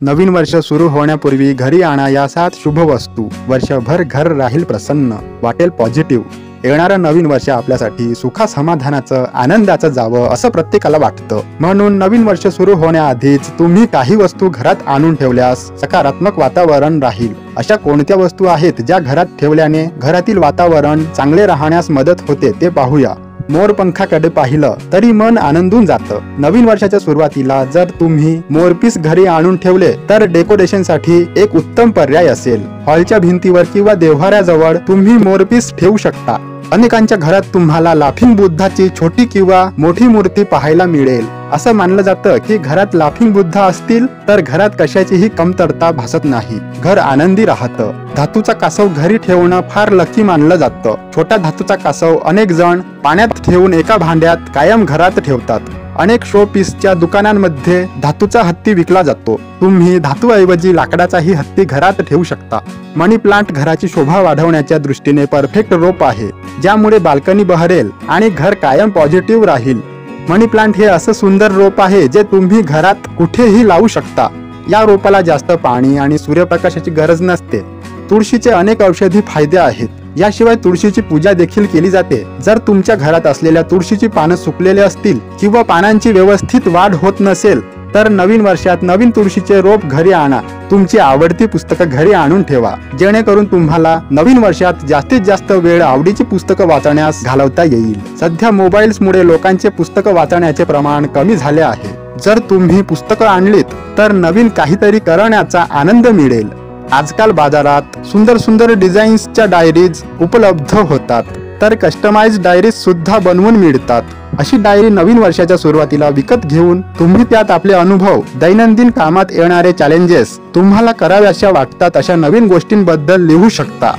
नवीन वर्ष सुरू होण्यापूर्वी घरी आणा या 7 शुभ वस्तू. वर्षभर घर राहील प्रसन्न, वाटेल पॉझिटिव्ह. येणारं नवीन वर्ष आपल्यासाठी सुखा समाधानाचं, आनंदाचं जावं असं प्रत्येकाला वाटतं. म्हणून नवीन वर्ष सुरू होण्याआधीच तुम्ही काही वस्तू घरात आणून ठेवल्यास सकारात्मक वातावरण राहील. अशा कोणत्या वस्तू आहेत ज्या घरात ठेवल्याने घरातील वातावरण चांगले राहण्यास मदत होते ते पाहूया. मोरपंखाकडे पाहिलं तरी मन आनंदून जातं. नवीन वर्षाच्या सुरुवातीला जर तुम्ही मोरपीस घरी आणून ठेवले तर डेकोरेशनसाठी एक उत्तम पर्याय असेल. हॉलच्या भिंतीवर किंवा देव्हाऱ्याजवळ तुम्ही मोरपीस ठेवू शकता. अनेकांच्या घरात तुम्हाला लाफिंग बुद्धाची छोटी किंवा मोठी मूर्ती पाहायला मिळेल. असं मानलं जातं की घरात लाफिंग बुद्ध असतील तर घरात कशाचीही कमतरता भासत नाही, घर आनंदी राहतं. धातूचा कासव घरी ठेवणं फार लकी मानलं जातं. छोटा धातूचा कासव अनेक जण पाण्यात ठेवून एका भांड्यात कायम घरात ठेवतात. अनेक शो पीसच्या दुकानांमध्ये धातूचा हत्ती विकला जातो. तुम्ही धातूऐवजी लाकडाचाही हत्ती घरात ठेवू शकता. मनी प्लांट घराची शोभा वाढवण्याच्या दृष्टीने परफेक्ट रोप आहे, ज्यामुळे बाल्कनी बहरेल आणि घर कायम पॉझिटिव्ह राहील. मनी प्लांट हे असं सुंदर रोप आहे जे तुम्ही घरात कुठेही लावू शकता. या रोपाला जास्त पाणी आणि सूर्यप्रकाशाची गरज नसते. तुळशीचे अनेक औषधी फायदे आहेत. याशिवाय तुळशीची पूजा देखील केली जाते. जर तुमच्या घरात असलेल्या तुळशीची पानं सुकलेले असतील किंवा पानांची व्यवस्थित वाढ होत नसेल तर नवीन वर्षात नवीन तुळशीचे रोप घरी आणा. तुमची आवडती पुस्तकं घरी आणून ठेवा, जेणेकरून तुम्हाला नवीन वर्षात जास्तीत जास्त वेळ आवडीची पुस्तकं वाचण्यास घालवता येईल. सध्या मोबाईल्समुळे लोकांचे पुस्तकं वाचण्याचे प्रमाण कमी झाले आहे. जर तुम्ही पुस्तकं आणलीत तर नवीन काहीतरी करण्याचा आनंद मिळेल. आजकाल बाजारात सुंदर सुंदर डिझाईन्सच्या डायरीज उपलब्ध होतात, तर कस्टमाइज्ड डायरीज सुद्धा बनवून मिळतात. अशी डायरी नवीन वर्षाच्या सुरुवातीला विकत घेऊन तुम्ही त्यात आपले अनुभव, दैनंदिन कामात येणारे चॅलेंजेस, तुम्हाला कराव्याशा वाटतात अशा नवीन गोष्टींबद्दल लिहू शकता.